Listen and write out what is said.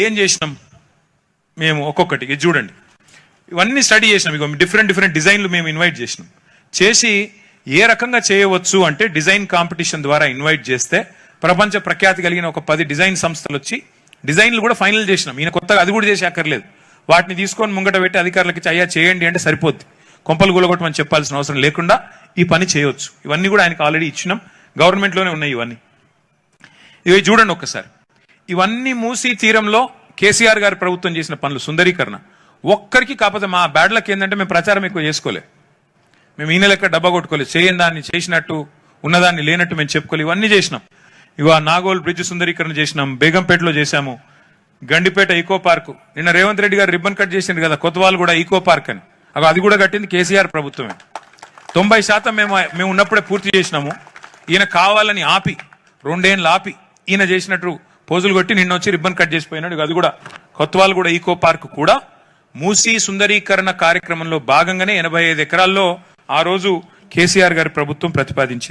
ఏం చేసినాం మేము ఒక్కొక్కటి ఇది చూడండి, ఇవన్నీ స్టడీ చేసినాం. ఇక డిఫరెంట్ డిజైన్లు మేము ఇన్వైట్ చేసినాం. చేసి ఏ రకంగా చేయవచ్చు అంటే డిజైన్ కాంపిటీషన్ ద్వారా ఇన్వైట్ చేస్తే ప్రపంచ ప్రఖ్యాతి కలిగిన ఒక 10 డిజైన్ సంస్థలు వచ్చి డిజైన్లు కూడా ఫైనల్ చేసినాం. ఈయన కొత్తగా అది కూడా చేసి అక్కర్లేదు, వాటిని తీసుకొని ముంగట పెట్టి అధికారులకి అయ్యా చేయండి అంటే సరిపోద్ది. కొంపలు గులగొట్టమని చెప్పాల్సిన అవసరం లేకుండా ఈ పని చేయవచ్చు. ఇవన్నీ కూడా ఆయనకు ఆల్రెడీ ఇచ్చినాం, గవర్నమెంట్లోనే ఉన్నాయి ఇవన్నీ. ఇవి చూడండి ఒక్కసారి. ఇవన్నీ మూసీ తీరంలో కేసీఆర్ గారి ప్రభుత్వం చేసిన పనులు, సుందరీకరణ. ఒక్కరికి కాకపోతే మా బ్యాడ్ లక్ ఏంటంటే మేము ప్రచారం ఎక్కువ చేసుకోలేదు. మేము ఈయన లెక్క డబ్బా కొట్టుకోలేదు. చేయని దాన్ని చేసినట్టు, ఉన్నదాన్ని లేనట్టు మేము చెప్పుకోలేదు. ఇవన్నీ చేసినాం. ఇక నాగోల్ బ్రిడ్జ్ సుందరీకరణ చేసినాం, బేగంపేటలో చేశాము, గండిపేట ఈకో పార్క్. నిన్న రేవంత్ రెడ్డి గారు రిబ్బన్ కట్ చేసిండు కదా, కొత్తవాళ్ళు కూడా ఈకో పార్క్ అని. అది కూడా కట్టింది కేసీఆర్ ప్రభుత్వమే. 90% మేము ఉన్నప్పుడే పూర్తి చేసినాము. ఈయన కావాలని ఆపి 2 ఏళ్ళు ఆపి ఈయన చేసినట్టు పోజులు కొట్టి నిన్న వచ్చి రిబ్బన్ కట్ చేసిపోయినాడు. అది కూడా కొత్తవాళ్ళు కూడా ఈకో పార్క్ కూడా మూసీ సుందరీకరణ కార్యక్రమంలో భాగంగానే 85 ఎకరాల్లో ఆ రోజు కేసీఆర్ గారి ప్రభుత్వం ప్రతిపాదించింది.